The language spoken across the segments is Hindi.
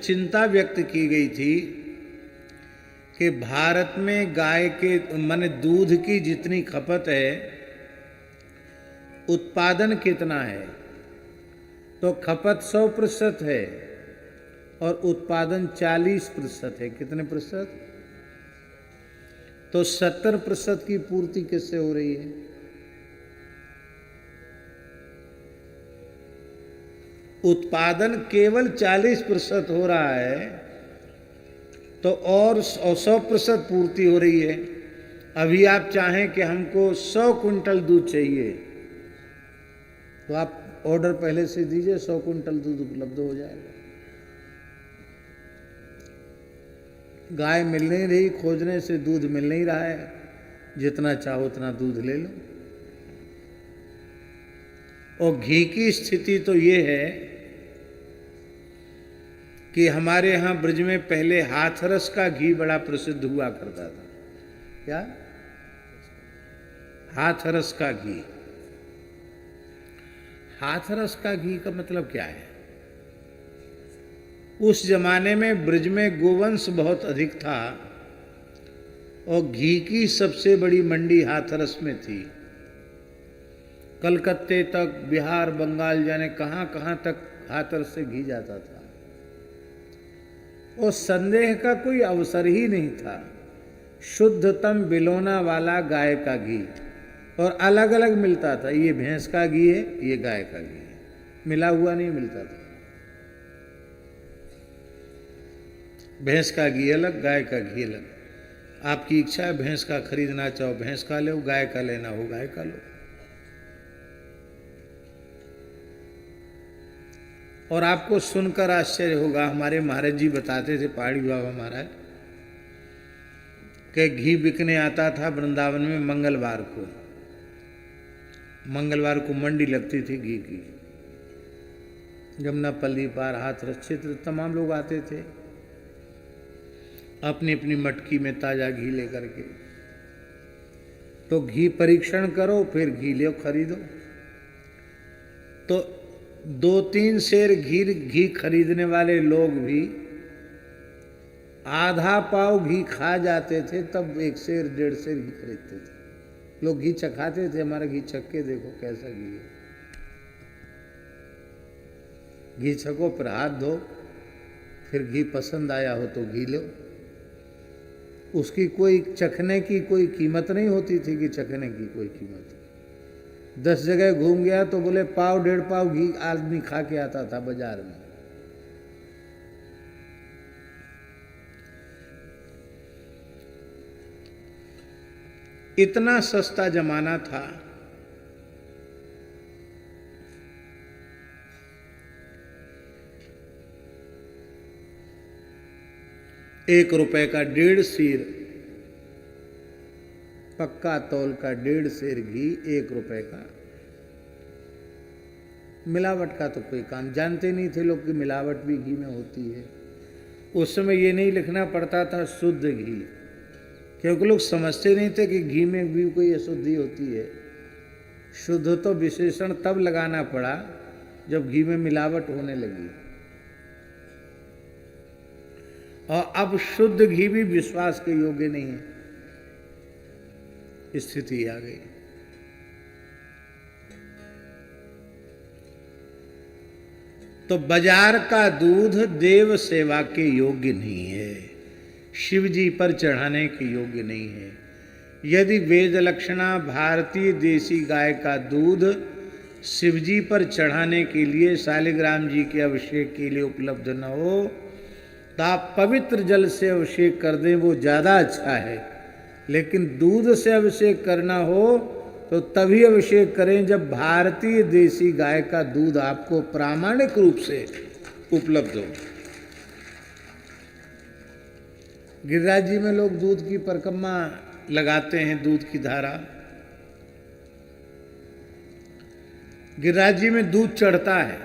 चिंता व्यक्त की गई थी कि भारत में गाय के माने दूध की जितनी खपत है, उत्पादन कितना है? तो खपत 100% है और उत्पादन 40% है। कितने प्रतिशत? तो 70% की पूर्ति किससे हो रही है? उत्पादन केवल 40% हो रहा है तो और 100% पूर्ति हो रही है। अभी आप चाहें कि हमको 100 कुंटल दूध चाहिए तो आप ऑर्डर पहले से दीजिए, 100 कुंटल दूध उपलब्ध हो जाएगा। गाय मिल नहीं रही, खोजने से दूध मिल नहीं रहा है, जितना चाहो उतना दूध ले लो। और घी की स्थिति तो ये है कि हमारे यहाँ ब्रज में पहले हाथरस का घी बड़ा प्रसिद्ध हुआ करता था। क्या? हाथरस का घी। हाथरस का घी का मतलब क्या है? उस जमाने में ब्रज में गोवंश बहुत अधिक था और घी की सबसे बड़ी मंडी हाथरस में थी। कलकत्ते तक, बिहार, बंगाल, जाने कहां कहां तक हाथरस से घी जाता था। और संदेह का कोई अवसर ही नहीं था। शुद्धतम बिलोना वाला गाय का घी, और अलग अलग मिलता था। ये भैंस का घी है, ये गाय का घी है, मिला हुआ नहीं मिलता था। भैंस का घी अलग, गाय का घी अलग। आपकी इच्छा है भैंस का खरीदना चाहो भैंस का लो, गाय का लेना हो गाय का लो। और आपको सुनकर आश्चर्य होगा, हमारे महाराज जी बताते थे, पहाड़ी बाबा महाराज, कि घी बिकने आता था वृंदावन में मंगलवार को। मंगलवार को मंडी लगती थी घी की। जमुनापल्ली पार, हाथरस क्षेत्र, तमाम लोग आते थे अपनी अपनी मटकी में ताजा घी लेकर के। तो घी परीक्षण करो, फिर घी लो, खरीदो। तो 2-3 सेर घी खरीदने वाले लोग भी आधा पाव घी खा जाते थे, तब 1 सेर 1.5 सेर घी खरीदते थे। लोग घी चखाते थे, हमारा घी चख के देखो कैसा घी है। घी छको, फिर हाथ धो, फिर घी पसंद आया हो तो घी लो। उसकी कोई चखने की कोई कीमत नहीं होती थी कि चखने की कोई कीमत। 10 जगह घूम गया तो बोले पाव 1.5 पाव घी आदमी खा के आता था बाजार में। इतना सस्ता जमाना था। ₹1 का 1.5 सेर, पक्का तौल का 1.5 सेर घी ₹1 का। मिलावट का तो कोई काम जानते नहीं थे लोग कि मिलावट भी घी में होती है। उस समय ये नहीं लिखना पड़ता था शुद्ध घी, क्योंकि लोग समझते नहीं थे कि घी में भी कोई अशुद्धि होती है। शुद्ध तो विशेषण तब लगाना पड़ा जब घी में मिलावट होने लगी। और अब शुद्ध घी भी विश्वास के योग्य नहीं है, स्थिति आ गई। तो बाजार का दूध देव सेवा के योग्य नहीं है, शिव जी पर चढ़ाने के योग्य नहीं है। यदि वेद लक्षणा भारतीय देसी गाय का दूध शिव जी पर चढ़ाने के लिए, शालिग्राम जी के अभिषेक के लिए उपलब्ध न हो तो आप पवित्र जल से अभिषेक कर दें, वो ज़्यादा अच्छा है। लेकिन दूध से अभिषेक करना हो तो तभी अभिषेक करें जब भारतीय देसी गाय का दूध आपको प्रामाणिक रूप से उपलब्ध हो। गिरिराज जी में लोग दूध की परिक्रमा लगाते हैं, दूध की धारा। गिरिराज जी में दूध चढ़ता है,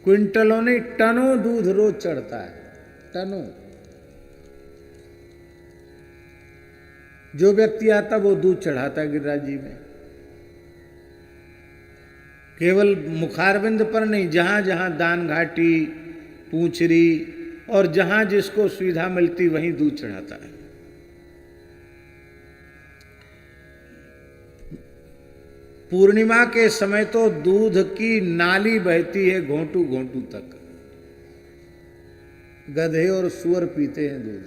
क्विंटलों नहीं टनों दूध रोज चढ़ता है, टनों। जो व्यक्ति आता वो दूध चढ़ाता है गिरिराज जी में। केवल मुखारविंद पर नहीं, जहां जहां दान घाटी, पूंछरी और जहां जिसको सुविधा मिलती वहीं दूध चढ़ाता है। पूर्णिमा के समय तो दूध की नाली बहती है घोंटू घोंटू तक। गधे और सुअर पीते हैं दूध,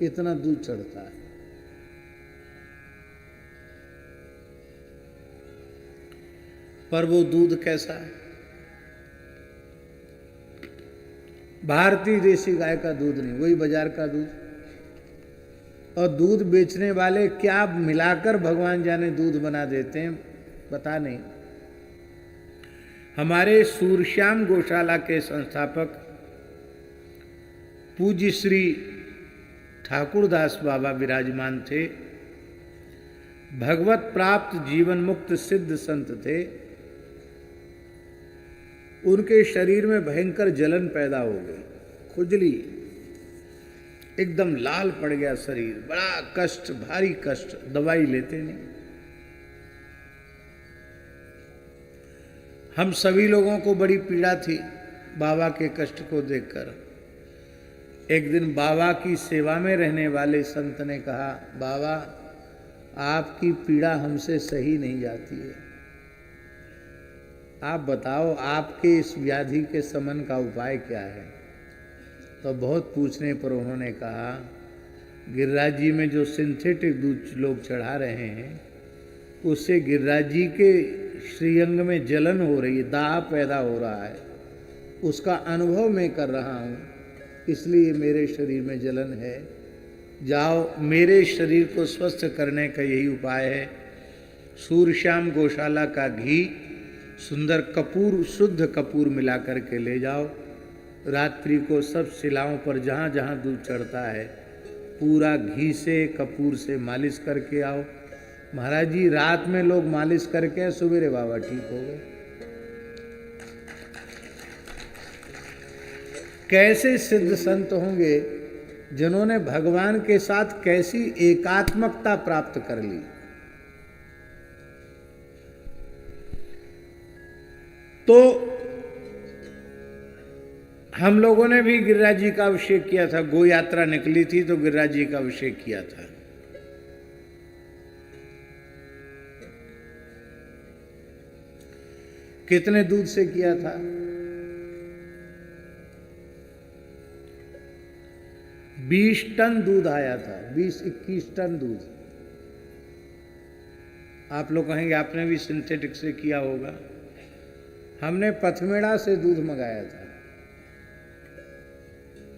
इतना दूध चढ़ता है। पर वो दूध कैसा है? भारतीय देसी गाय का दूध नहीं, वही बाजार का दूध। और दूध बेचने वाले क्या मिलाकर भगवान जाने दूध बना देते हैं, पता नहीं। हमारे सूरश्याम गौशाला के संस्थापक पूज्य श्री ठाकुरदास बाबा विराजमान थे। भगवत प्राप्त जीवन मुक्त सिद्ध संत थे। उनके शरीर में भयंकर जलन पैदा हो गई, खुजली, एकदम लाल पड़ गया शरीर, बड़ा कष्ट, भारी कष्ट, दवाई लेते नहीं। हम सभी लोगों को बड़ी पीड़ा थी बाबा के कष्ट को देखकर। एक दिन बाबा की सेवा में रहने वाले संत ने कहा, बाबा आपकी पीड़ा हमसे सही नहीं जाती है, आप बताओ आपके इस व्याधि के शमन का उपाय क्या है। तो बहुत पूछने पर उन्होंने कहा, गिरिराज जी में जो सिंथेटिक दूध लोग चढ़ा रहे हैं उससे गिरिराज जी के श्रीअंग में जलन हो रही है, दाह पैदा हो रहा है, उसका अनुभव मैं कर रहा हूँ, इसलिए मेरे शरीर में जलन है। जाओ, मेरे शरीर को स्वस्थ करने का यही उपाय है, सूरश्याम गौशाला का घी सुंदर कपूर, शुद्ध कपूर मिला करके ले जाओ। रात्रि को सब शिलाओं पर जहाँ जहाँ दूध चढ़ता है पूरा घी से, कपूर से मालिश करके आओ। महाराज जी रात में लोग मालिश करके सवेरे बाबा ठीक हो गए। कैसे सिद्ध संत होंगे जिन्होंने भगवान के साथ कैसी एकात्मकता प्राप्त कर ली। तो हम लोगों ने भी गिरिराज जी का अभिषेक किया था, गो यात्रा निकली थी तो गिरिराज जी का अभिषेक किया था। कितने दूध से किया था? 20 टन दूध आया था, 20-21 टन दूध। आप लोग कहेंगे आपने भी सिंथेटिक से किया होगा। हमने पथमेड़ा से दूध मंगाया था,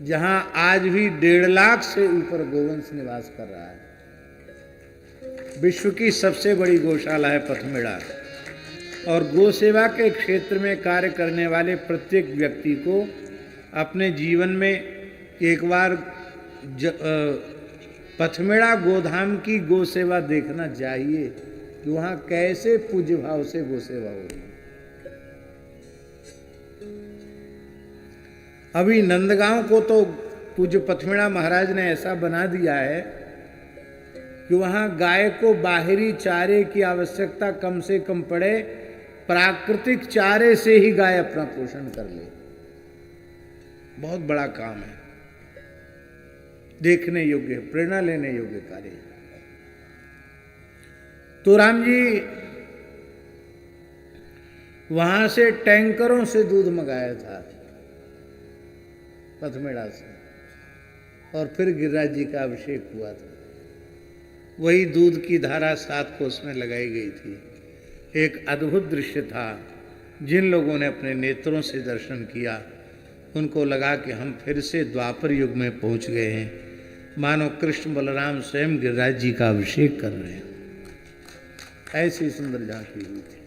जहां आज भी 1.5 लाख से ऊपर गोवंश निवास कर रहा है। विश्व की सबसे बड़ी गौशाला है पथमेड़ा। और गो सेवा के क्षेत्र में कार्य करने वाले प्रत्येक व्यक्ति को अपने जीवन में एक बार पथमेड़ा गोधाम की गो सेवा देखना चाहिए कि वहाँ कैसे पूज्य भाव से गो सेवा होगी। अभी नंदगांव को तो पूज्य पथमेड़ा महाराज ने ऐसा बना दिया है कि वहाँ गाय को बाहरी चारे की आवश्यकता कम से कम पड़े, प्राकृतिक चारे से ही गाय अपना पोषण कर ले। बहुत बड़ा काम है, देखने योग्य, प्रेरणा लेने योग्य कार्य। तो राम जी वहां से टैंकरों से दूध मंगाया था पथमेड़ा से, और फिर गिरिराज जी का अभिषेक हुआ था। वही दूध की धारा 7 कोस में लगाई गई थी। एक अद्भुत दृश्य था। जिन लोगों ने अपने नेत्रों से दर्शन किया उनको लगा कि हम फिर से द्वापर युग में पहुंच गए हैं, मानो कृष्ण बलराम स्वयं गिरिराज जी का अभिषेक कर रहे हैं। ऐसी सुंदर झांकी हुई थी।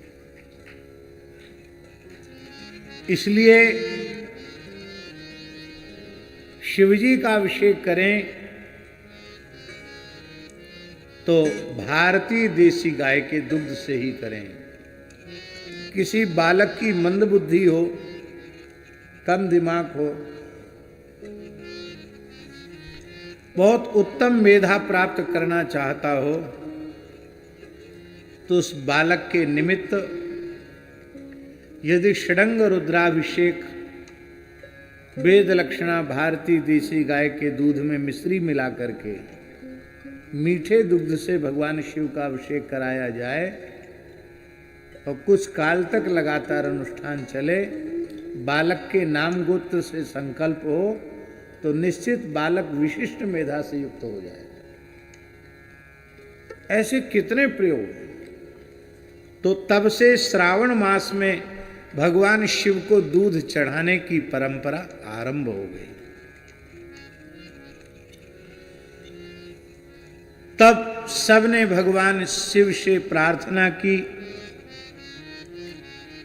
इसलिए शिवजी का अभिषेक करें तो भारतीय देसी गाय के दुग्ध से ही करें। किसी बालक की मंद बुद्धि हो, कम दिमाग हो, बहुत उत्तम मेधा प्राप्त करना चाहता हो, तो उस बालक के निमित्त यदि षडंग रुद्राभिषेक वेद लक्षणा भारतीय देसी गाय के दूध में मिश्री मिला करके मीठे दुग्ध से भगवान शिव का अभिषेक कराया जाए और कुछ काल तक लगातार अनुष्ठान चले, बालक के नाम गोत्र से संकल्प हो तो निश्चित बालक विशिष्ट मेधा से युक्त हो जाएगा। ऐसे कितने प्रयोग। तो तब से श्रावण मास में भगवान शिव को दूध चढ़ाने की परंपरा आरंभ हो गई। तब सबने भगवान शिव से प्रार्थना की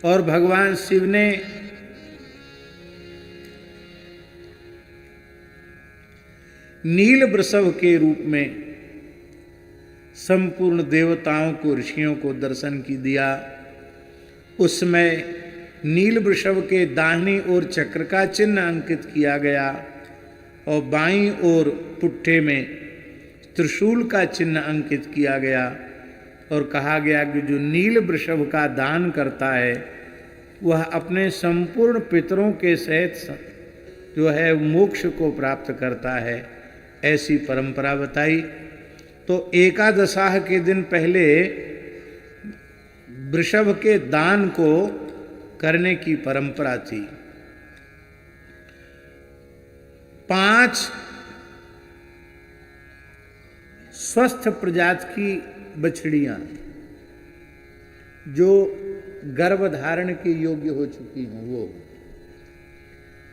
और भगवान शिव ने नील वृषभ के रूप में संपूर्ण देवताओं को, ऋषियों को दर्शन की दिया। उसमें नील वृषभ के दाहिनी ओर चक्र का चिन्ह अंकित किया गया और बाईं ओर पुट्ठे में त्रिशूल का चिन्ह अंकित किया गया और कहा गया कि जो नील वृषभ का दान करता है वह अपने संपूर्ण पितरों के सहित जो है मोक्ष को प्राप्त करता है। ऐसी परंपरा बताई। तो एकादशाह के दिन पहले वृषभ के दान को करने की परंपरा थी। 5 स्वस्थ प्रजाति की बछड़ियां जो गर्भधारण के योग्य हो चुकी हों वो,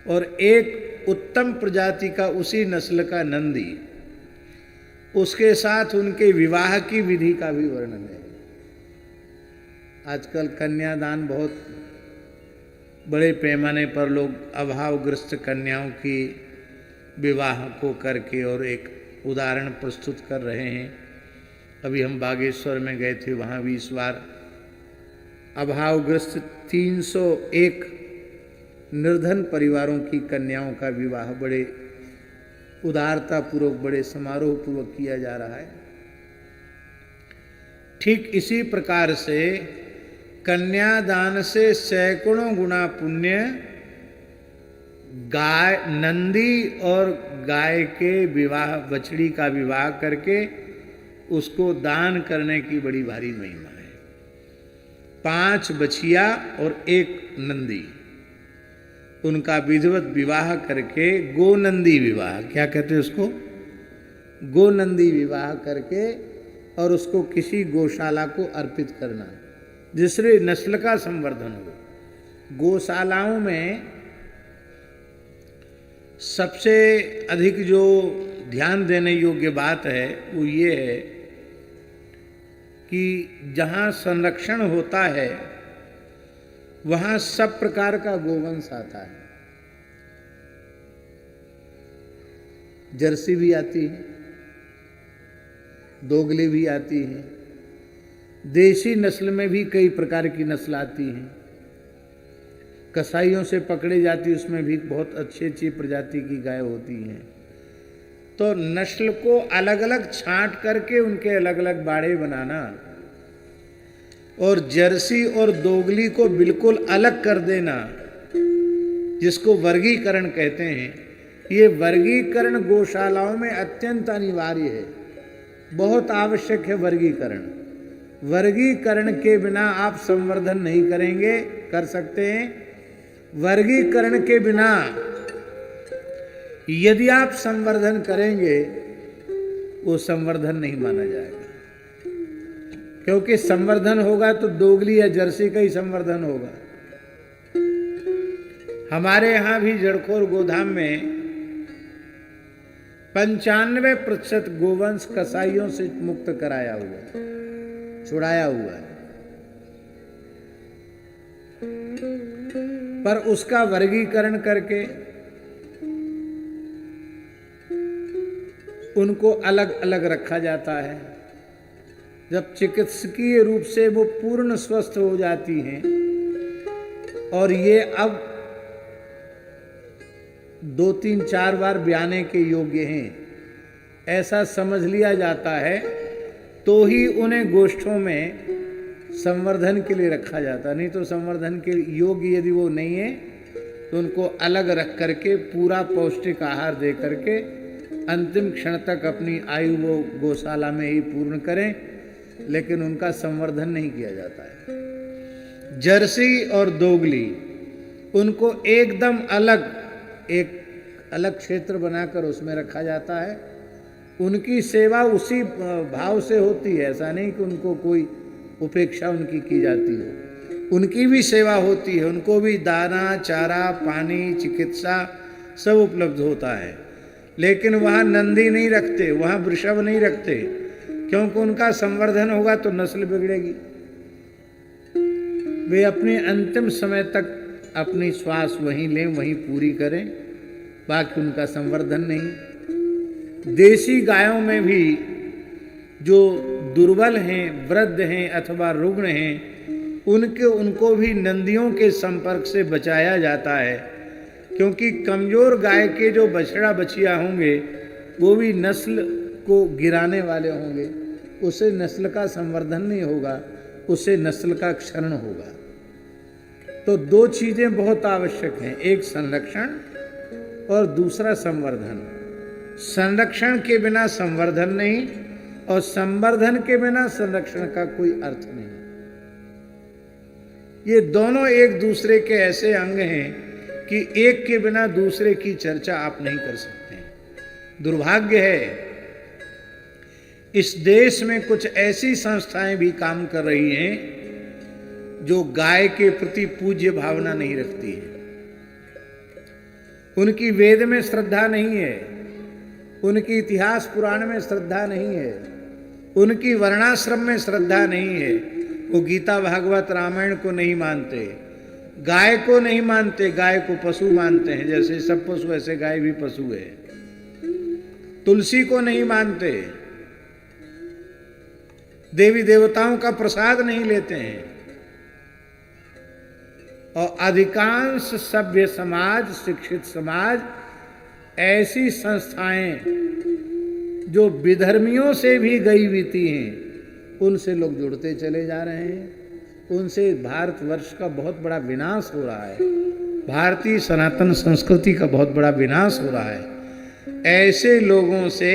और एक उत्तम प्रजाति का उसी नस्ल का नंदी, उसके साथ उनके विवाह की विधि का भी वर्णन है। आजकल कन्यादान बहुत बड़े पैमाने पर लोग अभावग्रस्त कन्याओं की विवाह को करके और एक उदाहरण प्रस्तुत कर रहे हैं। अभी हम बागेश्वर में गए थे, वहाँ भी इस बार अभावग्रस्त 301 निर्धन परिवारों की कन्याओं का विवाह बड़े उदारता पूर्वक, बड़े समारोह पूर्वक किया जा रहा है। ठीक इसी प्रकार से कन्यादान से सैकड़ों गुना पुण्य गाय, नंदी और गाय के विवाह, बछड़ी का विवाह करके उसको दान करने की बड़ी भारी महिमा है। 5 बछिया और 1 नंदी, उनका विधिवत विवाह करके गोनंदी विवाह, क्या कहते हैं उसको, गोनंदी विवाह करके और उसको किसी गौशाला को अर्पित करना जिससे नस्ल का संवर्धन हो। गौशालाओं में सबसे अधिक जो ध्यान देने योग्य बात है वो ये है कि जहाँ संरक्षण होता है वहाँ सब प्रकार का गोवंश आता है। जर्सी भी आती है, दोगली भी आती है, देसी नस्ल में भी कई प्रकार की नस्ल आती हैं। कसाईयों से पकड़ी जाती, उसमें भी बहुत अच्छी अच्छी प्रजाति की गाय होती हैं। तो नस्ल को अलग अलग छांट करके उनके अलग अलग बाड़े बनाना और जर्सी और दोगली को बिल्कुल अलग कर देना, जिसको वर्गीकरण कहते हैं, ये वर्गीकरण गौशालाओं में अत्यंत अनिवार्य है, बहुत आवश्यक है वर्गीकरण। वर्गीकरण के बिना आप संवर्धन नहीं करेंगे, कर सकते हैं। वर्गीकरण के बिना यदि आप संवर्धन करेंगे वो संवर्धन नहीं माना जाएगा, क्योंकि संवर्धन होगा तो दोगली या जर्सी का ही संवर्धन होगा। हमारे यहां भी जड़खोर गोधाम में 95% गोवंश कसाईयों से मुक्त कराया हुआ है, छुड़ाया हुआ है, पर उसका वर्गीकरण करके उनको अलग अलग रखा जाता है। जब चिकित्सकीय रूप से वो पूर्ण स्वस्थ हो जाती हैं और ये अब 2, 3, 4 बार ब्याने के योग्य हैं, ऐसा समझ लिया जाता है, तो ही उन्हें गोष्ठों में संवर्धन के लिए रखा जाता है। नहीं तो संवर्धन के योग्य यदि वो नहीं है तो उनको अलग रख करके पूरा पौष्टिक आहार दे करके अंतिम क्षण तक अपनी आयु वो गौशाला में ही पूर्ण करें, लेकिन उनका संवर्धन नहीं किया जाता है। जर्सी और दोगली उनको एकदम अलग एक अलग क्षेत्र बनाकर उसमें रखा जाता है। उनकी सेवा उसी भाव से होती है, ऐसा नहीं कि उनको कोई उपेक्षा उनकी की जाती हो। उनकी भी सेवा होती है, उनको भी दाना चारा पानी चिकित्सा सब उपलब्ध होता है। लेकिन वहाँ नंदी नहीं रखते, वहाँ वृषभ नहीं रखते, क्योंकि उनका संवर्धन होगा तो नस्ल बिगड़ेगी। वे अपने अंतिम समय तक अपनी श्वास वहीं लें, वहीं पूरी करें, बाकी उनका संवर्धन नहीं। देसी गायों में भी जो दुर्बल हैं, वृद्ध हैं अथवा रुग्ण हैं, उनको भी नंदियों के संपर्क से बचाया जाता है, क्योंकि कमजोर गाय के जो बछड़ा बछिया होंगे वो भी नस्ल को गिराने वाले होंगे, उससे नस्ल का संवर्धन नहीं होगा, उससे नस्ल का क्षरण होगा। तो दो चीजें बहुत आवश्यक हैं, एक संरक्षण और दूसरा संवर्धन। संरक्षण के बिना संवर्धन नहीं और संवर्धन के बिना संरक्षण का कोई अर्थ नहीं। ये दोनों एक दूसरे के ऐसे अंग हैं कि एक के बिना दूसरे की चर्चा आप नहीं कर सकते। दुर्भाग्य है, इस देश में कुछ ऐसी संस्थाएं भी काम कर रही हैं जो गाय के प्रति पूज्य भावना नहीं रखती है। उनकी वेद में श्रद्धा नहीं है, उनकी इतिहास पुराण में श्रद्धा नहीं है, उनकी वर्णाश्रम में श्रद्धा नहीं है। वो गीता भागवत रामायण को नहीं मानते, गाय को नहीं मानते, गाय को पशु मानते हैं। जैसे सब पशु ऐसे गाय भी पशु है। तुलसी को नहीं मानते, देवी देवताओं का प्रसाद नहीं लेते हैं। और अधिकांश सभ्य समाज, शिक्षित समाज, ऐसी संस्थाएं जो विधर्मियों से भी गई बीती हैं, उनसे लोग जुड़ते चले जा रहे हैं। उनसे भारतवर्ष का बहुत बड़ा विनाश हो रहा है, भारतीय सनातन संस्कृति का बहुत बड़ा विनाश हो रहा है। ऐसे लोगों से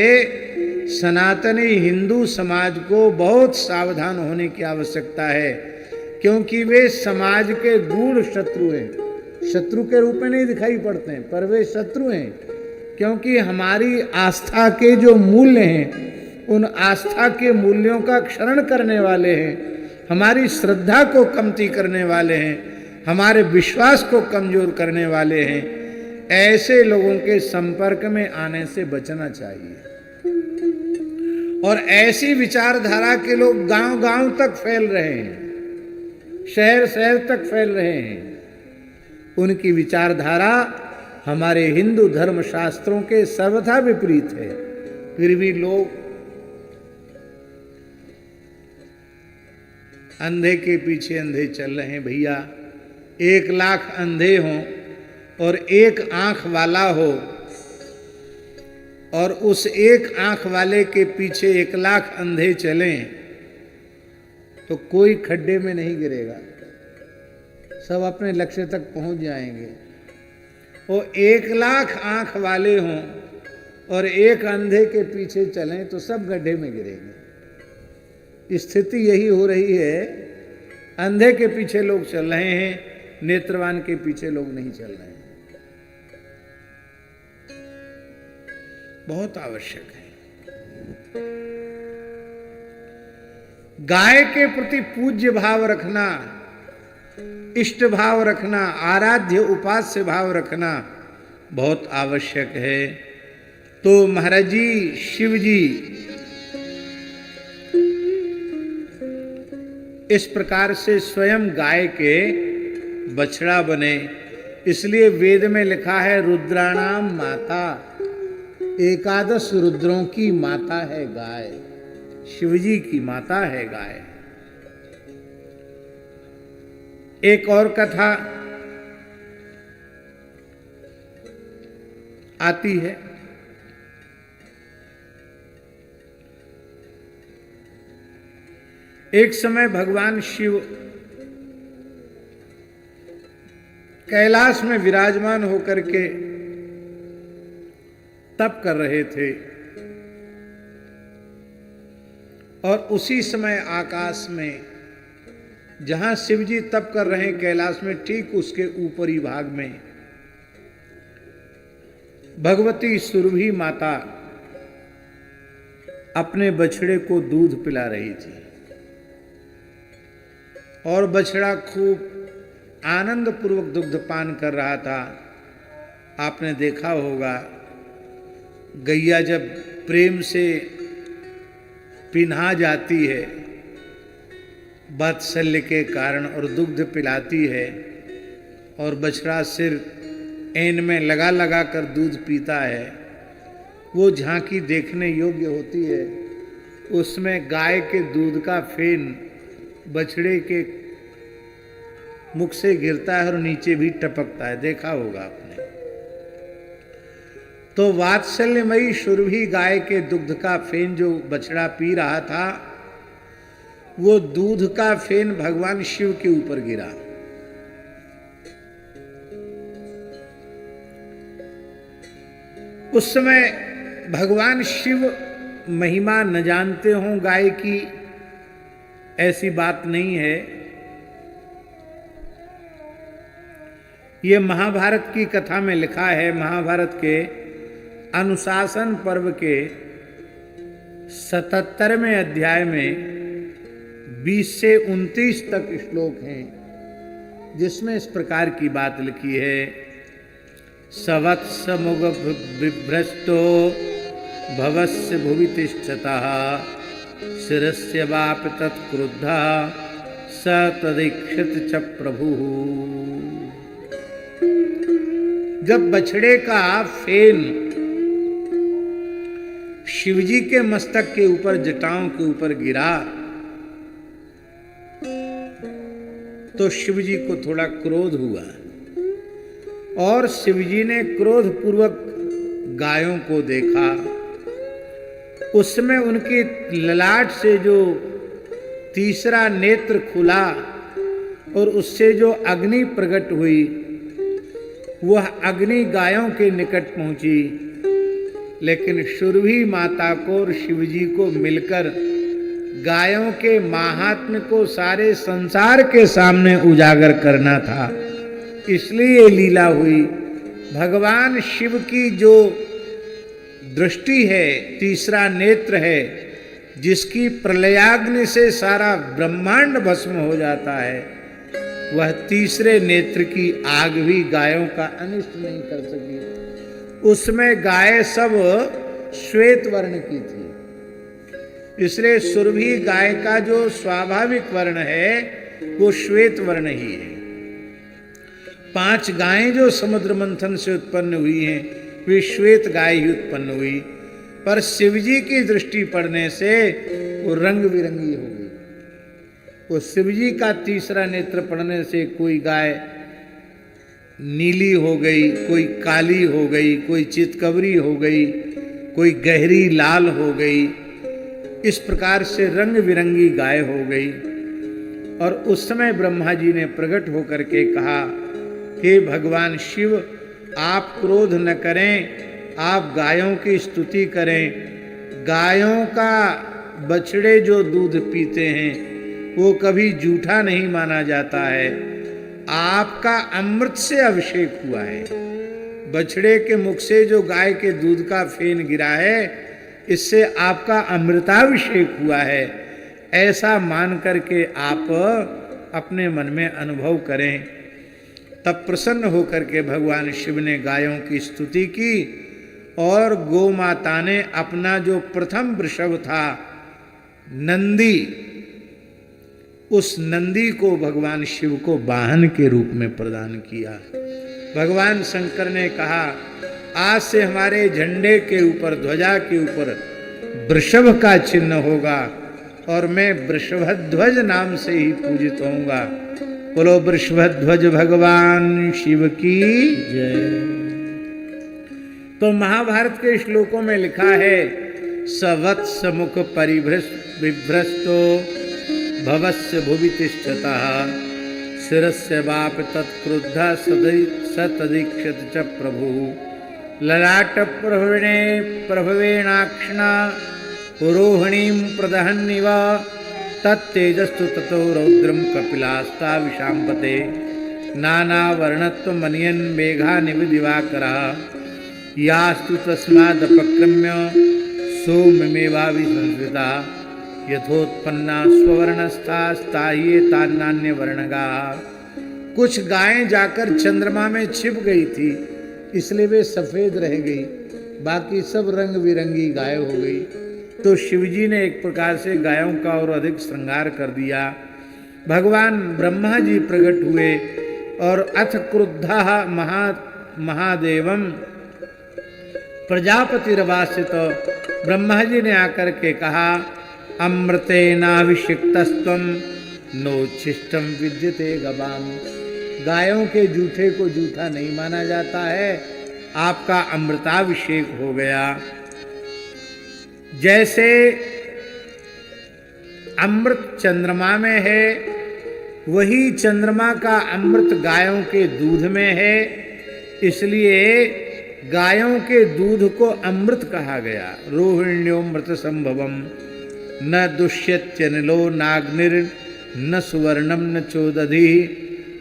सनातनी हिंदू समाज को बहुत सावधान होने की आवश्यकता है, क्योंकि वे समाज के गूढ़ शत्रु हैं। शत्रु के रूप में नहीं दिखाई पड़ते हैं, पर वे शत्रु हैं, क्योंकि हमारी आस्था के जो मूल्य हैं, उन आस्था के मूल्यों का क्षरण करने वाले हैं, हमारी श्रद्धा को कमती करने वाले हैं, हमारे विश्वास को कमजोर करने वाले हैं। ऐसे लोगों के संपर्क में आने से बचना चाहिए। और ऐसी विचारधारा के लोग गांव-गांव तक फैल रहे हैं, शहर शहर तक फैल रहे हैं। उनकी विचारधारा हमारे हिंदू धर्म शास्त्रों के सर्वथा विपरीत है, फिर भी लोग अंधे के पीछे अंधे चल रहे हैं। भैया, 1 लाख अंधे हों और एक आंख वाला हो, और उस एक आंख वाले के पीछे 1 लाख अंधे चलें, तो कोई खड्डे में नहीं गिरेगा, सब अपने लक्ष्य तक पहुंच जाएंगे। और 1 लाख आंख वाले हों और एक अंधे के पीछे चलें तो सब गड्ढे में गिरेंगे। स्थिति यही हो रही है। अंधे के पीछे लोग चल रहे हैं, नेत्रवान के पीछे लोग नहीं चल रहे हैं। बहुत आवश्यक है गाय के प्रति पूज्य भाव रखना, इष्ट भाव रखना, आराध्य उपास्य भाव रखना बहुत आवश्यक है। तो महाराज जी, शिव जी इस प्रकार से स्वयं गाय के बछड़ा बने। इसलिए वेद में लिखा है, रुद्राणाम माता, 11 रुद्रों की माता है गाय, शिवजी की माता है गाय। एक और कथा आती है। एक समय भगवान शिव कैलाश में विराजमान होकर के तप कर रहे थे और उसी समय आकाश में जहां शिव जी तप कर रहे हैं कैलाश में, ठीक उसके ऊपरी भाग में भगवती सुरभि माता अपने बछड़े को दूध पिला रही थी और बछड़ा खूब आनंद पूर्वक दुग्धपान कर रहा था। आपने देखा होगा गैया जब प्रेम से पिन्हा जाती है वात्सल्य के कारण और दुग्ध पिलाती है और बछड़ा सिर ऐन में लगा लगा कर दूध पीता है, वो झांकी देखने योग्य होती है। उसमें गाय के दूध का फेन बछड़े के मुख से गिरता है और नीचे भी टपकता है, देखा होगा आपने। तो वात्सल्यमयी सुरभि गाय के दुग्ध का फेन जो बछड़ा पी रहा था, वो दूध का फेन भगवान शिव के ऊपर गिरा। उस समय भगवान शिव महिमा न जानते हों गाय की, ऐसी बात नहीं है। ये महाभारत की कथा में लिखा है। महाभारत के अनुशासन पर्व के 77वें अध्याय में 20 से 29 तक श्लोक हैं, जिसमें इस प्रकार की बात लिखी है। सवत्स मुग बिभ्रष्टो भवस्य भुवि तिष्ठतः शिरस्य वाप तत्क्रुद्धा स तदीक्षित च प्रभु। जब बछड़े का फेन शिवजी के मस्तक के ऊपर, जटाओं के ऊपर गिरा तो शिवजी को थोड़ा क्रोध हुआ और शिवजी ने क्रोध पूर्वक गायों को देखा। उसमें उनकी ललाट से जो तीसरा नेत्र खुला और उससे जो अग्नि प्रकट हुई, वह अग्नि गायों के निकट पहुंची, लेकिन सुरभि माता को और शिवजी को मिलकर गायों के महात्म्य को सारे संसार के सामने उजागर करना था, इसलिए लीला हुई। भगवान शिव की जो दृष्टि है, तीसरा नेत्र है, जिसकी प्रलयाग्नि से सारा ब्रह्मांड भस्म हो जाता है, वह तीसरे नेत्र की आग भी गायों का अनिष्ट नहीं कर सकी। उसमें गाय सब श्वेत वर्ण की थी, इसलिए सुरभि गाय का जो स्वाभाविक वर्ण है वो श्वेत वर्ण ही है। 5 गायें जो समुद्र मंथन से उत्पन्न हुई हैं, वे श्वेत गाय ही उत्पन्न हुई, पर शिवजी की दृष्टि पड़ने से वो रंग बिरंगी हो गई। वो शिवजी का तीसरा नेत्र पड़ने से कोई गाय नीली हो गई, कोई काली हो गई, कोई चितकबरी हो गई, कोई गहरी लाल हो गई। इस प्रकार से रंग बिरंगी गाय हो गई। और उस समय ब्रह्मा जी ने प्रकट होकर के कहा, हे भगवान शिव, आप क्रोध न करें, आप गायों की स्तुति करें। गायों का बछड़े जो दूध पीते हैं वो कभी झूठा नहीं माना जाता है। आपका अमृत से अभिषेक हुआ है। बछड़े के मुख से जो गाय के दूध का फेन गिरा है, इससे आपका अमृताभिषेक हुआ है। ऐसा मान करके आप अपने मन में अनुभव करें। तब प्रसन्न होकर के भगवान शिव ने गायों की स्तुति की और गौ माता ने अपना जो प्रथम वृषभ था नंदी, उस नंदी को भगवान शिव को वाहन के रूप में प्रदान किया। भगवान शंकर ने कहा, आज से हमारे झंडे के ऊपर, ध्वजा के ऊपर वृषभ का चिन्ह होगा और मैं वृषभध्वज नाम से ही पूजित होऊंगा। बोलो वृषभध्वज भगवान शिव की जय। तो महाभारत के श्लोकों में लिखा है, सवत्स मुख परिभ्रष्टो भवस्य भुवि तिष्ठतः शिरस्य वाप तत्क्रुद्ध सतदीक्षत च प्रभु ललाट प्रभवेणाक्षिणा रोहिणीं प्रदहन्निव तत्तेजस्तु ततो रौद्रम कपिलास्ता विशाम्पते नानावर्णत्वमनियन् मेघानिव दिवाकरः यास्तु तस्मादपक्रम्य सौम्यमेवाभिसंस्कृता यथोत्पन्ना स्ववर्णस्थास्ताये तान्नान्य वर्णगा। कुछ गायें जाकर चंद्रमा में छिप गई थी, इसलिए वे सफेद रह गई, बाकी सब रंग बिरंगी गाय हो गई। तो शिवजी ने एक प्रकार से गायों का और अधिक श्रृंगार कर दिया। भगवान ब्रह्मा जी प्रकट हुए और अथ क्रुद्धः महादेवम प्रजापतिरवासित। ब्रह्मा जी ने आकर के कहा अमृतेनाभिषिक्तस्त्वं नोच्छिष्टं विद्यते गवाम। गायों के जूठे को जूठा नहीं माना जाता है, आपका अमृताभिषेक हो गया। जैसे अमृत चंद्रमा में है, वही चंद्रमा का अमृत गायों के दूध में है, इसलिए गायों के दूध को अमृत कहा गया। रोहिण्योमृत संभवम न दुष्यत्यनिलो नाग्निर न सुवर्णम न चोदधि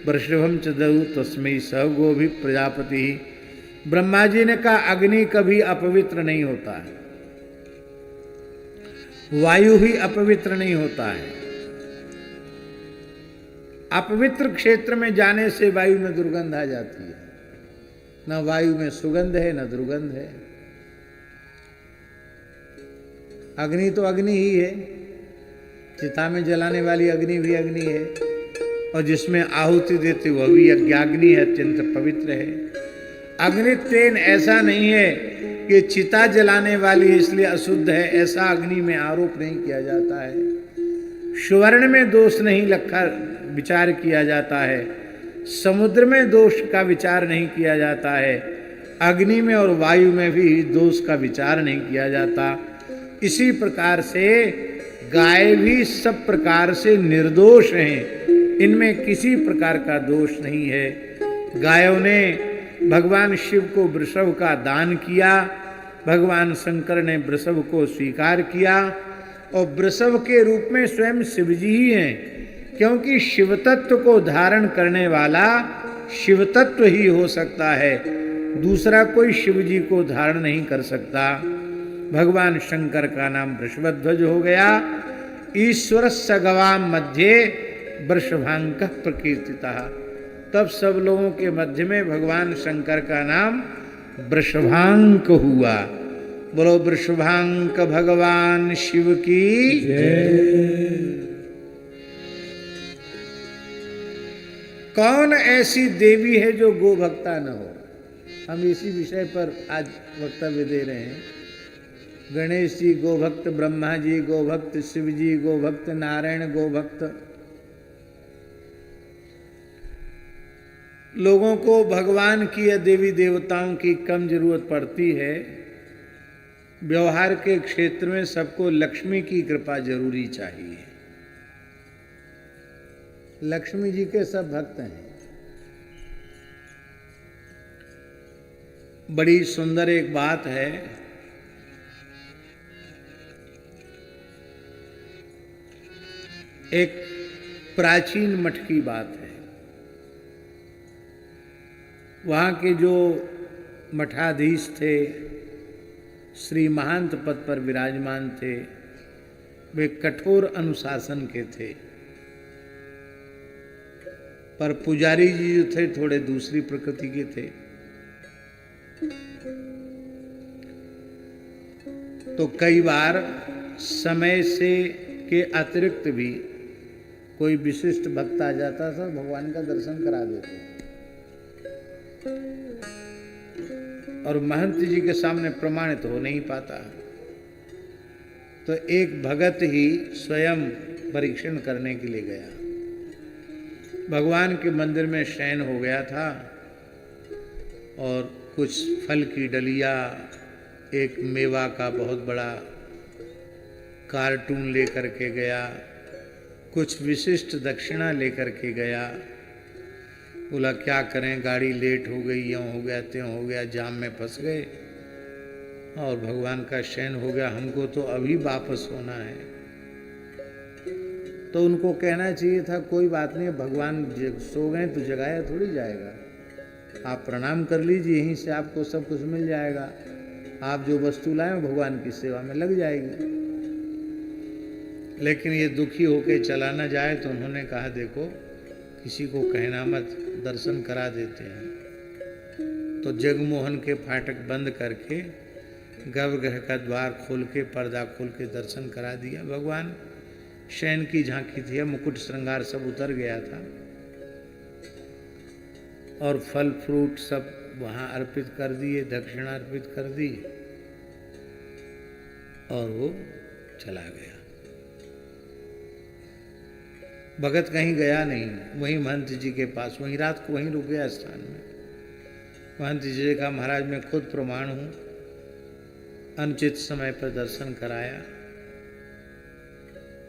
वृषभम च दऊ तस्मै स गोभि प्रजापति। ब्रह्मा जी ने कहा अग्नि कभी अपवित्र नहीं होता है, वायु ही अपवित्र नहीं होता है। अपवित्र क्षेत्र में जाने से वायु में दुर्गंध आ जाती है, न वायु में सुगंध है न दुर्गंध है। अग्नि तो अग्नि ही है, चिता में जलाने वाली अग्नि भी अग्नि है, और जिसमें आहुति देते वह भी यज्ञाग्नि है, अत्यंत पवित्र है। अग्नि तेन ऐसा नहीं है कि चिता जलाने वाली इसलिए अशुद्ध है, ऐसा अग्नि में आरोप नहीं किया जाता है। सुवर्ण में दोष नहीं लखा विचार किया जाता है, समुद्र में दोष का विचार नहीं किया जाता है, अग्नि में और वायु में भी दोष का विचार नहीं किया जाता। इसी प्रकार से गाय भी सब प्रकार से निर्दोष हैं, इनमें किसी प्रकार का दोष नहीं है। गायों ने भगवान शिव को वृषभ का दान किया, भगवान शंकर ने वृषभ को स्वीकार किया, और वृषभ के रूप में स्वयं शिवजी ही हैं, क्योंकि शिव तत्व को धारण करने वाला शिव तत्व ही हो सकता है, दूसरा कोई शिव जी को धारण नहीं कर सकता। भगवान शंकर का नाम वृषभध्वज हो गया। ईश्वरस्य गवाम मध्ये वृषभांक प्रकीर्तिता। तब सब लोगों के मध्य में भगवान शंकर का नाम वृषभांक हुआ। बोलो वृषभांक भगवान शिव की जय। कौन ऐसी देवी है जो गोभक्ता न हो? हम इसी विषय पर आज वक्तव्य दे रहे हैं। गणेश जी गोभक्त, ब्रह्मा जी गोभक्त, शिव जी गोभक्त, नारायण गोभक्त। लोगों को भगवान की या देवी देवताओं की कम जरूरत पड़ती है। व्यवहार के क्षेत्र में सबको लक्ष्मी की कृपा जरूरी चाहिए। लक्ष्मी जी के सब भक्त हैं। बड़ी सुंदर एक बात है, एक प्राचीन मठ की बात है। वहाँ के जो मठाधीश थे, श्री महंत पद पर विराजमान थे, वे कठोर अनुशासन के थे, पर पुजारी जी जो थे थोड़े दूसरी प्रकृति के थे। तो कई बार समय से के अतिरिक्त भी कोई विशिष्ट भक्त आ जाता था, भगवान का दर्शन करा देते, और महंत जी के सामने प्रमाणित हो नहीं पाता। तो एक भगत ही स्वयं परीक्षण करने के लिए गया। भगवान के मंदिर में शयन हो गया था, और कुछ फल की डलिया, एक मेवा का बहुत बड़ा कार्टून लेकर के गया, कुछ विशिष्ट दक्षिणा लेकर के गया, बोला क्या करें, गाड़ी लेट हो गई, यूँ हो गया त्यों हो गया, जाम में फंस गए और भगवान का शयन हो गया, हमको तो अभी वापस होना है। तो उनको कहना चाहिए था कोई बात नहीं, भगवान सो गए तो जगाया थोड़ी जाएगा, आप प्रणाम कर लीजिए, यहीं से आपको सब कुछ मिल जाएगा, आप जो वस्तु लाए भगवान की सेवा में लग जाएगी। लेकिन ये दुखी होके चला ना जाए, तो उन्होंने कहा देखो किसी को कहना मत, दर्शन करा देते हैं। तो जगमोहन के फाटक बंद करके गर्भगृह का द्वार खोल के, पर्दा खोल के दर्शन करा दिया। भगवान शयन की झांकी थी, मुकुट श्रृंगार सब उतर गया था और फल फ्रूट सब वहाँ अर्पित कर दिए, दक्षिणा अर्पित कर दी और वो चला गया। भगत कहीं गया नहीं, वहीं महंत जी के पास, वहीं रात को वहीं रुक गया स्थान में। महंत जी ने कहा महाराज मैं खुद प्रमाण हूँ, अनुचित समय पर दर्शन कराया।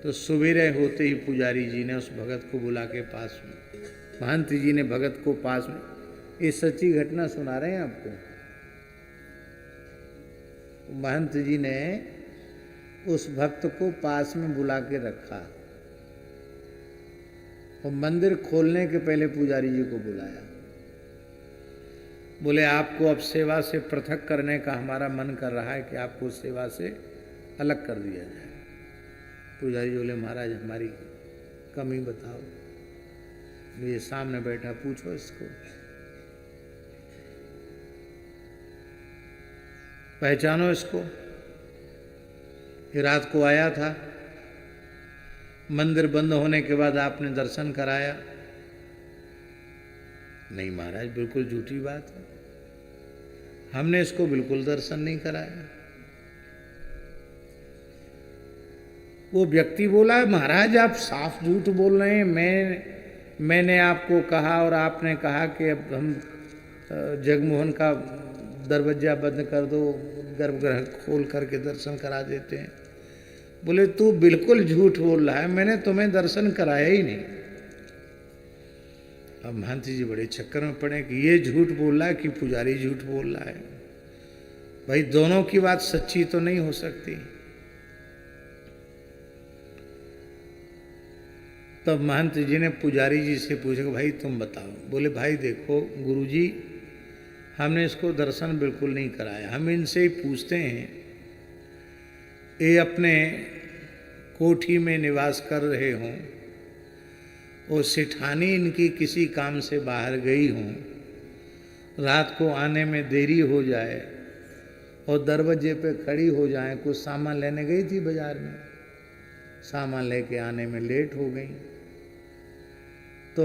तो सवेरे होते ही पुजारी जी ने उस भगत को बुला के पास में, महंत जी ने भगत को पास में, ये सच्ची घटना सुना रहे हैं आपको, महंत जी ने उस भक्त को पास में बुला के रखा और मंदिर खोलने के पहले पुजारी जी को बुलाया। बोले आपको अब सेवा से पृथक करने का हमारा मन कर रहा है कि आपको सेवा से अलग कर दिया जाए। पुजारी जी बोले महाराज हमारी कमी बताओ। ये सामने बैठा, पूछो इसको, पहचानो इसको, ये रात को आया था, मंदिर बंद होने के बाद आपने दर्शन कराया। नहीं महाराज बिल्कुल झूठी बात है, हमने इसको बिल्कुल दर्शन नहीं कराया। वो व्यक्ति बोला महाराज आप साफ झूठ बोल रहे हैं, मैंने आपको कहा और आपने कहा कि अब हम जगमोहन का दरवाजा बंद कर दो, गर्भगृह खोल करके दर्शन करा देते हैं। बोले तू बिल्कुल झूठ बोल रहा है, मैंने तुम्हें दर्शन कराया ही नहीं। अब महंत जी बड़े चक्कर में पड़े कि ये झूठ बोल रहा है कि पुजारी झूठ बोल रहा है। भाई दोनों की बात सच्ची तो नहीं हो सकती। तब महंत जी ने पुजारी जी से पूछा कि भाई तुम बताओ। बोले भाई देखो गुरुजी, हमने इसको दर्शन बिल्कुल नहीं कराया, हम इनसे ही पूछते हैं, ये अपने कोठी में निवास कर रहे हों और सेठानी इनकी किसी काम से बाहर गई हों, रात को आने में देरी हो जाए और दरवाजे पे खड़ी हो जाए, कुछ सामान लेने गई थी बाजार में, सामान लेके आने में लेट हो गई, तो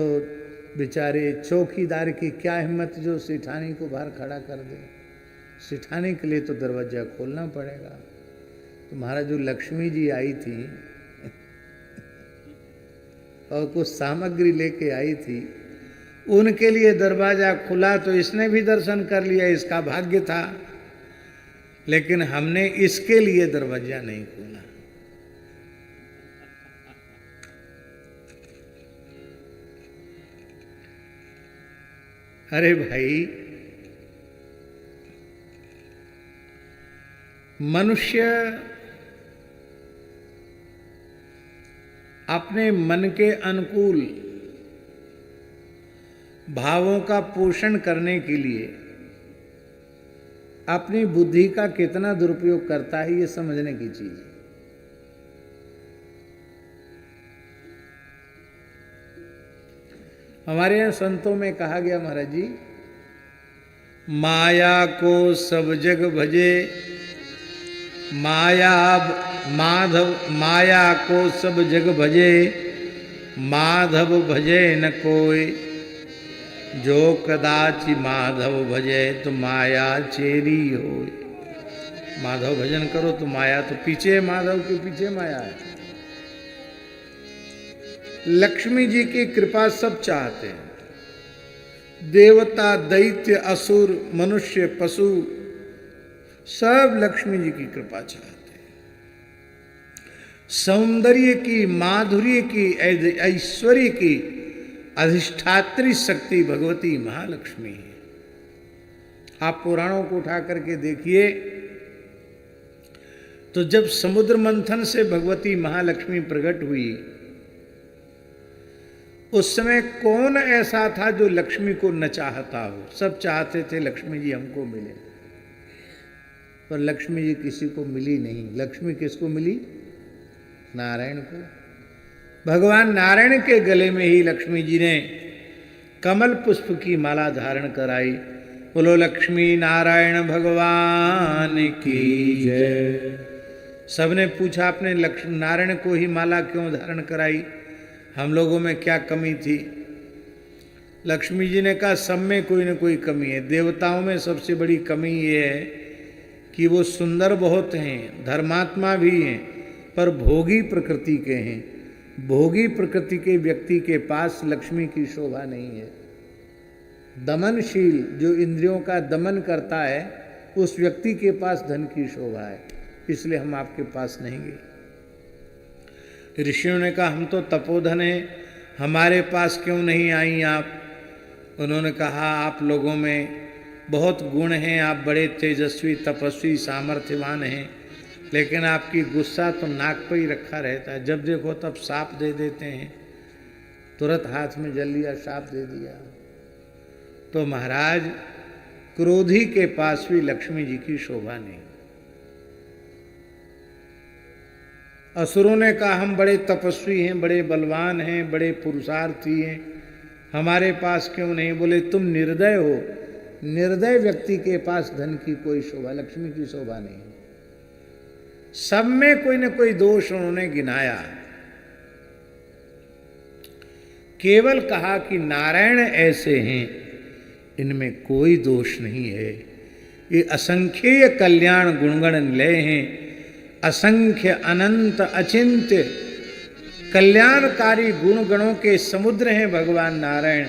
बेचारे चौकीदार की क्या हिम्मत जो सेठानी को बाहर खड़ा कर दे। सेठानी के लिए तो दरवाजा खोलना पड़ेगा। तो महाराज जो लक्ष्मी जी आई थी और कुछ सामग्री लेके आई थी, उनके लिए दरवाजा खुला तो इसने भी दर्शन कर लिया, इसका भाग्य था। लेकिन हमने इसके लिए दरवाजा नहीं खोला। अरे भाई मनुष्य अपने मन के अनुकूल भावों का पोषण करने के लिए अपनी बुद्धि का कितना दुरुपयोग करता है, ये समझने की चीज है। हमारे यहाँ संतों में कहा गया महाराज जी, माया को सब जग भजे, माया को सब जग भजे, माधव भजे न कोई, जो कदाचि माधव भजे तो माया चेरी होय। माधव भजन करो तो माया तो पीछे, माधव के पीछे माया है। लक्ष्मी जी की कृपा सब चाहते हैं, देवता दैत्य असुर मनुष्य पशु सब लक्ष्मी जी की कृपा चाहते हैं। सौंदर्य की, माधुर्य की, ऐश्वर्य की अधिष्ठात्री शक्ति भगवती महालक्ष्मी है। आप पुराणों को उठा करके देखिए तो जब समुद्र मंथन से भगवती महालक्ष्मी प्रकट हुई, उस समय कौन ऐसा था जो लक्ष्मी को न चाहता हो? सब चाहते थे लक्ष्मी जी हमको मिले, पर लक्ष्मी जी किसी को मिली नहीं। लक्ष्मी किसको मिली? नारायण को। भगवान नारायण के गले में ही लक्ष्मी जी ने कमल पुष्प की माला धारण कराई। बोलो लक्ष्मी नारायण भगवान की जय। सबने पूछा आपने लक्ष्मी नारायण को ही माला क्यों धारण कराई? हम लोगों में क्या कमी थी? लक्ष्मी जी ने कहा सब में कोई न कोई कमी है। देवताओं में सबसे बड़ी कमी ये है कि वो सुंदर बहुत हैं, धर्मात्मा भी हैं, पर भोगी प्रकृति के हैं। भोगी प्रकृति के व्यक्ति के पास लक्ष्मी की शोभा नहीं है। दमनशील जो इंद्रियों का दमन करता है उस व्यक्ति के पास धन की शोभा है, इसलिए हम आपके पास नहीं गए। ऋषियों ने कहा हम तो तपोधन हैं, हमारे पास क्यों नहीं आई आप? उन्होंने कहा आप लोगों में बहुत गुण हैं, आप बड़े तेजस्वी तपस्वी सामर्थ्यवान हैं, लेकिन आपकी गुस्सा तो नाक पर ही रखा रहता है। जब देखो तब साप दे देते हैं, तुरंत हाथ में जल लिया, साप दे दिया। तो महाराज क्रोधी के पास भी लक्ष्मी जी की शोभा नहीं। असुरों ने कहा हम बड़े तपस्वी हैं, बड़े बलवान हैं, बड़े पुरुषार्थी हैं, हमारे पास क्यों नहीं? बोले तुम निर्दय हो। निर्दय व्यक्ति के पास धन की कोई शोभा, लक्ष्मी की शोभा नहीं। सब में कोई न कोई दोष उन्होंने गिनाया। केवल कहा कि नारायण ऐसे हैं, इनमें कोई दोष नहीं है। ये असंख्य कल्याण गुणगण निलय हैं, असंख्य अनंत अचिंत्य कल्याणकारी गुण गणों के समुद्र हैं भगवान नारायण,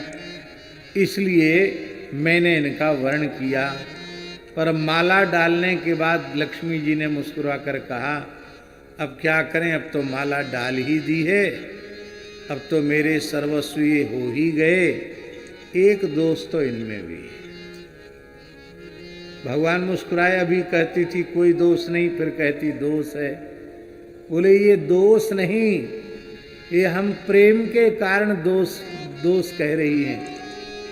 इसलिए मैंने इनका वर्ण किया। पर माला डालने के बाद लक्ष्मी जी ने मुस्कुरा कर कहा अब क्या करें, अब तो माला डाल ही दी है, अब तो मेरे सर्वस्वी हो ही गए, एक दोष तो इनमें भी है। भगवान मुस्कुराए, अभी कहती थी कोई दोष नहीं, फिर कहती दोष है। बोले ये दोष नहीं, ये हम प्रेम के कारण दोष कह रही हैं।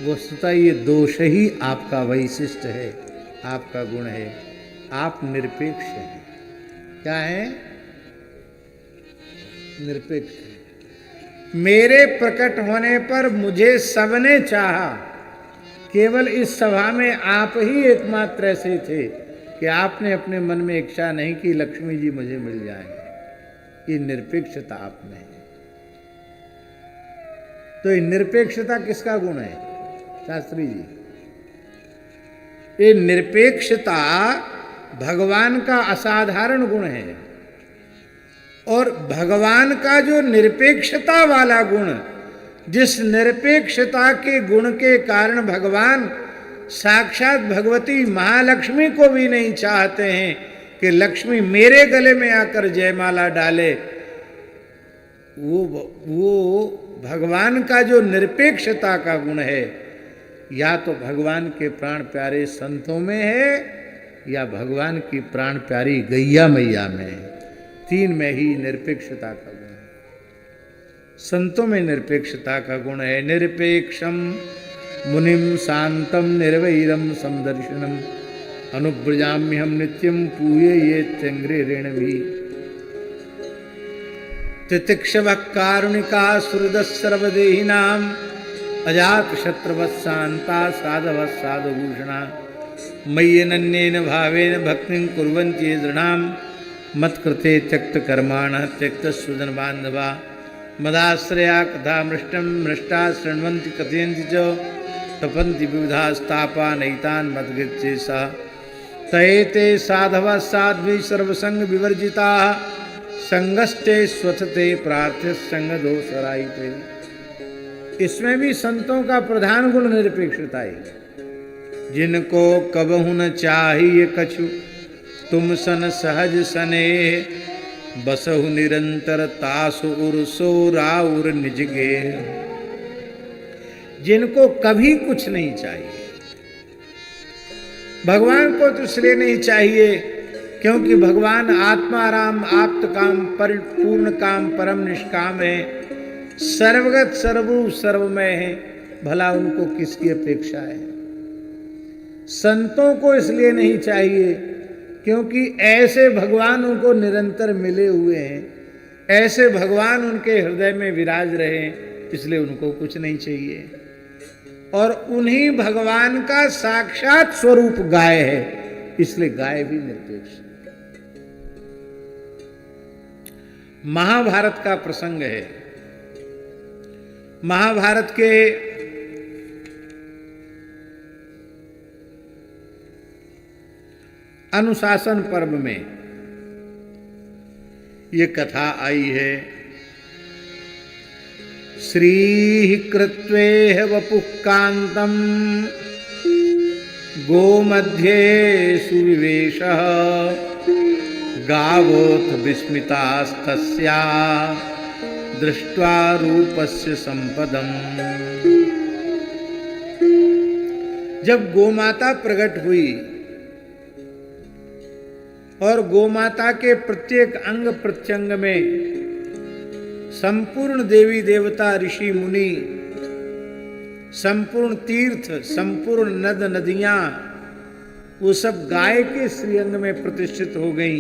वस्तुतः ये दोष ही आपका वैशिष्ट है, आपका गुण है। आप निरपेक्ष हैं। क्या है? निरपेक्ष है। मेरे प्रकट होने पर मुझे सबने चाहा, केवल इस सभा में आप ही एकमात्र ऐसे थे कि आपने अपने मन में इच्छा नहीं कि लक्ष्मी जी मुझे मिल जाएंगे। ये निरपेक्षता आप में है। तो ये निरपेक्षता किसका गुण है शास्त्री जी? ये निरपेक्षता भगवान का असाधारण गुण है। और भगवान का जो निरपेक्षता वाला गुण, जिस निरपेक्षता के गुण के कारण भगवान साक्षात भगवती महालक्ष्मी को भी नहीं चाहते हैं कि लक्ष्मी मेरे गले में आकर जयमाला डाले, वो भगवान का जो निरपेक्षता का गुण है, या तो भगवान के प्राण प्यारे संतों में है या भगवान की प्राण प्यारी गैया मैया में है। तीन में ही निरपेक्षता का गुण है। संतों में निरपेक्षता का गुण है। निरपेक्षम मुनिम शांतम निर्वैरम समदर्शनम अनुव्रजाम्यहम नित्यम पूये ये त्यंग्रे ऋण भी तितिक्षव कारुणिका सुहृदः सर्वदेहिनाम अजात शत्रुवत्सान्ता साधवः साधुभूषणा मय्यनन्येन भावेन भक्तिं कुर्वन्ति ये दृढाम् मत्कृते त्यक्त कर्माणः त्यक्त सुजन बांधवा मदाश्रया कथा मृष्टम मृष्टा शृण्वन्ति कथयन्ति च तपन्ति विविधास्तापा नैतान् मद्गच्छेसा तयेते साधवः साध्वी सर्वसंग विवर्जिताः संगस्ते स्वथते प्रार्थ्य संग दोषरायिते। इसमें भी संतों का प्रधान गुण निरपेक्षता है। जिनको कबहु न चाहिए कछु तुम सन सहज सने बसहु निरंतर तासु उर्सो राउर निजगे। जिनको कभी कुछ नहीं चाहिए। भगवान को तो इसलिए नहीं चाहिए क्योंकि भगवान आत्माराम, आप्त काम, परिपूर्ण काम, परम निष्काम है, सर्वगत, सर्वरूप, सर्वमय है। भला उनको किसकी अपेक्षा है? संतों को इसलिए नहीं चाहिए क्योंकि ऐसे भगवान उनको निरंतर मिले हुए हैं, ऐसे भगवान उनके हृदय में विराज रहे, इसलिए उनको कुछ नहीं चाहिए। और उन्हीं भगवान का साक्षात स्वरूप गाय है, इसलिए गाय भी निरपेक्ष। महाभारत का प्रसंग है। महाभारत के अनुशासन पर्व में ये कथा आई है। श्री कृत्वेह वपुः कांतम गोमध्ये सुविवेशः गावोऽथ विस्मितास्तस्या दृष्ट्वा रूपस्य संपदम्। जब गोमाता प्रकट हुई और गोमाता के प्रत्येक अंग प्रत्यंग में संपूर्ण देवी देवता, ऋषि मुनि, संपूर्ण तीर्थ, संपूर्ण नद नदियां, वो सब गाय के श्रीअंग में प्रतिष्ठित हो गई।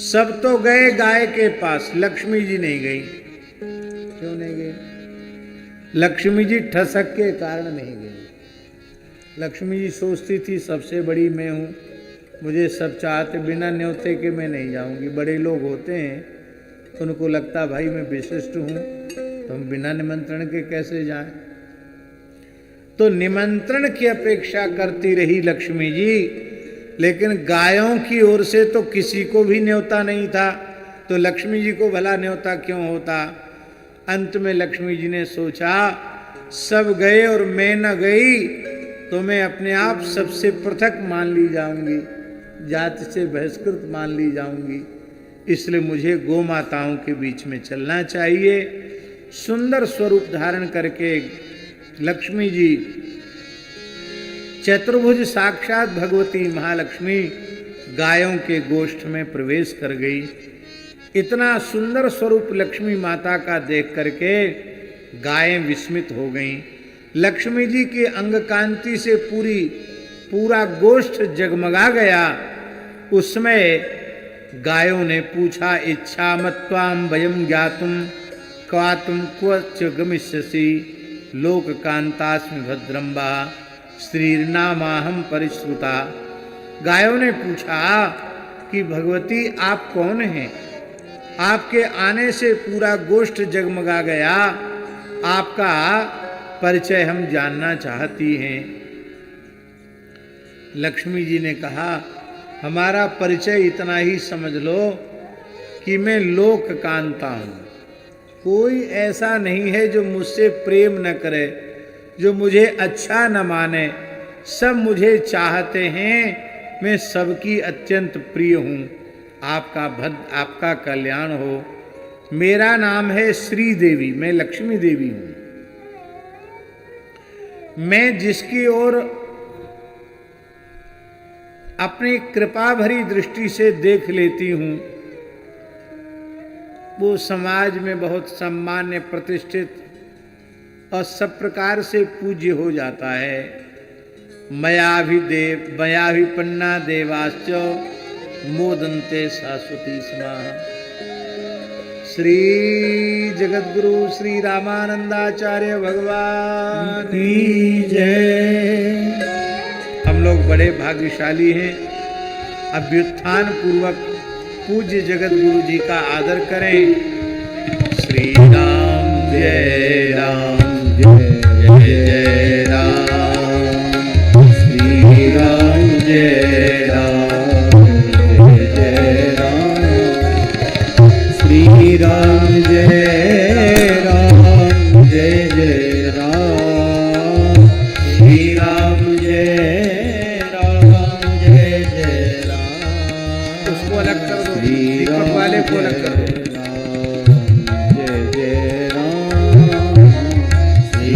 सब तो गए गाय के पास, लक्ष्मी जी नहीं गई। क्यों नहीं गई? लक्ष्मी जी ठसक के कारण नहीं गई। लक्ष्मी जी सोचती थी सबसे बड़ी मैं हूं, मुझे सब चाहते, बिना न्योते के मैं नहीं जाऊंगी। बड़े लोग होते हैं उनको लगता भाई मैं विशिष्ट हूं, तो हम बिना निमंत्रण के कैसे जाएं। तो निमंत्रण की अपेक्षा करती रही लक्ष्मी जी, लेकिन गायों की ओर से तो किसी को भी न्योता नहीं था, तो लक्ष्मी जी को भला न्योता क्यों होता। अंत में लक्ष्मी जी ने सोचा सब गए और मैं न गई तो मैं अपने आप सबसे पृथक मान ली जाऊंगी, जाति से बहिष्कृत मान ली जाऊंगी, इसलिए मुझे गौ माताओं के बीच में चलना चाहिए। सुंदर स्वरूप धारण करके लक्ष्मी जी, चतुर्भुज साक्षात भगवती महालक्ष्मी, गायों के गोष्ठ में प्रवेश कर गई। इतना सुंदर स्वरूप लक्ष्मी माता का देख करके गायें विस्मित हो गईं। लक्ष्मी जी की अंग कांति से पूरा गोष्ठ जगमगा गया। उसमें गायों ने पूछा, इच्छा मत्वाम वयम ज्ञातुम क्वातुम क्वच गमिष्यसि लोक कांतास्मि भद्रम्बा श्रीर्नामाहम परिश्रुता। गायों ने पूछा कि भगवती आप कौन हैं? आपके आने से पूरा गोष्ठ जगमगा गया, आपका परिचय हम जानना चाहती हैं। लक्ष्मी जी ने कहा हमारा परिचय इतना ही समझ लो कि मैं लोक कांता हूं। कोई ऐसा नहीं है जो मुझसे प्रेम न करे, जो मुझे अच्छा न माने। सब मुझे चाहते हैं, मैं सबकी अत्यंत प्रिय हूं। आपका कल्याण हो। मेरा नाम है श्री देवी, मैं लक्ष्मी देवी हूं। मैं जिसकी ओर अपनी कृपा भरी दृष्टि से देख लेती हूं, वो समाज में बहुत सम्मान्य, प्रतिष्ठित और सब प्रकार से पूज्य हो जाता है। मयाभिपन्ना देवाश्च मोदन्ते शाश्वती समाः। श्री जगद्गुरु श्री रामानंदाचार्य भगवान की जय। हम लोग बड़े भाग्यशाली हैं। अभ्युत्थान पूर्वक पूज्य जगद्गुरु जी का आदर करें। श्री राम जय राम जय जय राम। श्री राम जय राम जय राम। श्री राम जय राम जय जय राम। श्री राम जय राम जय जय राम। उसको अलग कर दो, दीपक वाले को अलग कर दो। जय जय राम। श्री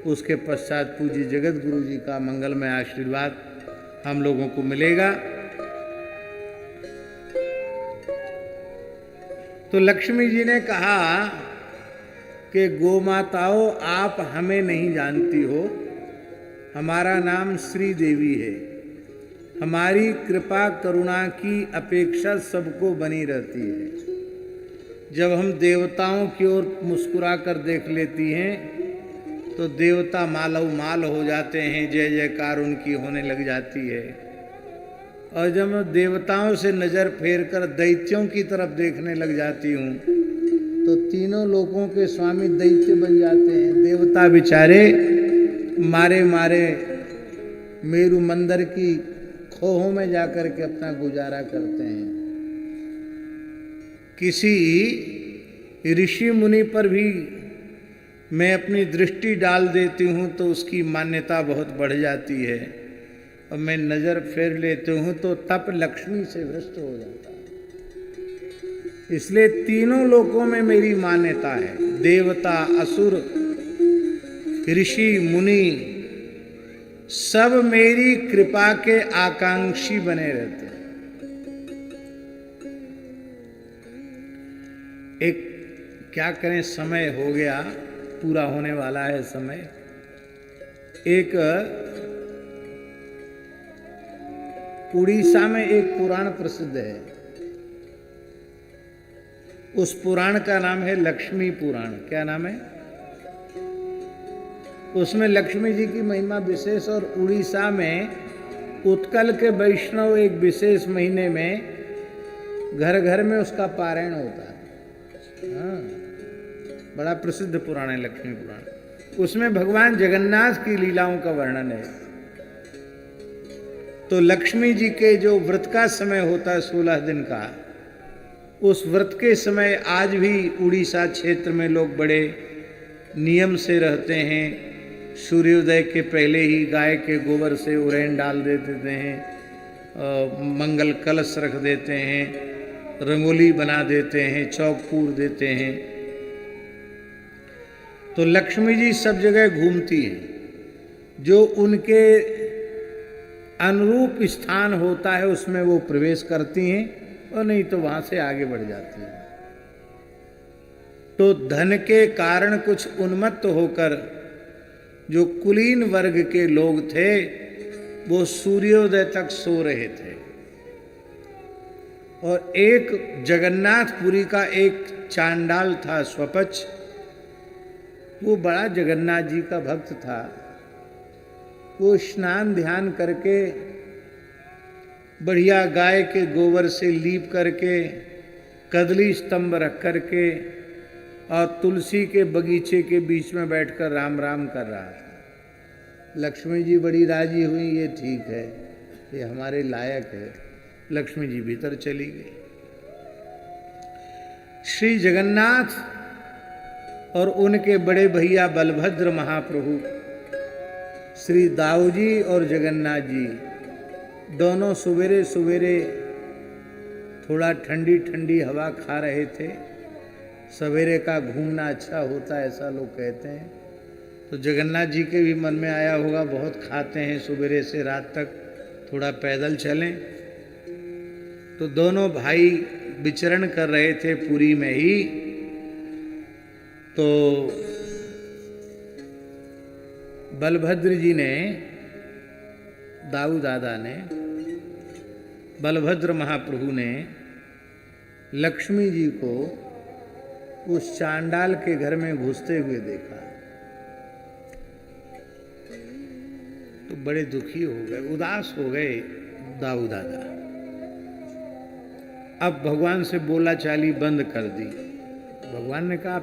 उसके पश्चात पूज्य जगत गुरु जी का मंगलमय आशीर्वाद हम लोगों को मिलेगा। तो लक्ष्मी जी ने कहा कि गोमाताओं, आप हमें नहीं जानती हो, हमारा नाम श्री देवी है। हमारी कृपा करुणा की अपेक्षा सबको बनी रहती है। जब हम देवताओं की ओर मुस्कुरा कर देख लेती हैं तो देवता मालव माल हो जाते हैं, जय जयकार उनकी होने लग जाती है। और जब मैं देवताओं से नज़र फेर कर दैत्यों की तरफ देखने लग जाती हूँ तो तीनों लोगों के स्वामी दैत्य बन जाते हैं। देवता बेचारे मारे मारे मेरु मंदिर की खोहों में जाकर के अपना गुजारा करते हैं। किसी ऋषि मुनि पर भी मैं अपनी दृष्टि डाल देती हूँ तो उसकी मान्यता बहुत बढ़ जाती है, और मैं नज़र फेर लेती हूँ तो तप लक्ष्मी से भ्रष्ट हो जाता है। इसलिए तीनों लोकों में मेरी मान्यता है। देवता, असुर, ऋषि, मुनि सब मेरी कृपा के आकांक्षी बने रहते हैं। एक क्या करें, समय हो गया, पूरा होने वाला है समय। एक उड़ीसा में एक पुराण प्रसिद्ध है। उस पुराण का नाम है लक्ष्मी पुराण। क्या नाम है? उसमें लक्ष्मी जी की महिमा विशेष, और उड़ीसा में उत्कल के वैष्णव एक विशेष महीने में घर घर में उसका पारायण होता है। हाँ, बड़ा प्रसिद्ध पुराण है लक्ष्मी पुराण। उसमें भगवान जगन्नाथ की लीलाओं का वर्णन है। तो लक्ष्मी जी के जो व्रत का समय होता है 16 दिन का, उस व्रत के समय आज भी उड़ीसा क्षेत्र में लोग बड़े नियम से रहते हैं। सूर्योदय के पहले ही गाय के गोबर से उरैन डाल देते हैं, मंगल कलश रख देते हैं, रंगोली बना देते हैं, चौक पूर देते हैं। तो लक्ष्मी जी सब जगह घूमती हैं। जो उनके अनुरूप स्थान होता है उसमें वो प्रवेश करती हैं, और नहीं तो वहां से आगे बढ़ जाती हैं। तो धन के कारण कुछ उन्मत्त होकर जो कुलीन वर्ग के लोग थे वो सूर्योदय तक सो रहे थे। और एक जगन्नाथपुरी का एक चांडाल था, स्वपच, वो बड़ा जगन्नाथ जी का भक्त था। वो स्नान ध्यान करके बढ़िया गाय के गोबर से लीप करके कदली स्तंभ रख करके और तुलसी के बगीचे के बीच में बैठकर राम राम कर रहा था। लक्ष्मी जी बड़ी राजी हुई, ये ठीक है, ये हमारे लायक है। लक्ष्मी जी भीतर चली गई। श्री जगन्नाथ और उनके बड़े भैया बलभद्र महाप्रभु, श्री दाऊजी और जगन्नाथ जी दोनों सवेरे सवेरे थोड़ा ठंडी ठंडी हवा खा रहे थे। सवेरे का घूमना अच्छा होता है ऐसा लोग कहते हैं। तो जगन्नाथ जी के भी मन में आया होगा, बहुत खाते हैं, सवेरे से रात तक थोड़ा पैदल चलें। तो दोनों भाई विचरण कर रहे थे पुरी में ही। तो बलभद्र जी ने, दाऊ दादा ने, बलभद्र महाप्रभु ने लक्ष्मी जी को उस चांडाल के घर में घुसते हुए देखा तो बड़े दुखी हो गए, उदास हो गए दाऊ दादा। अब भगवान से बोला चाली बंद कर दी। भगवान ने कहा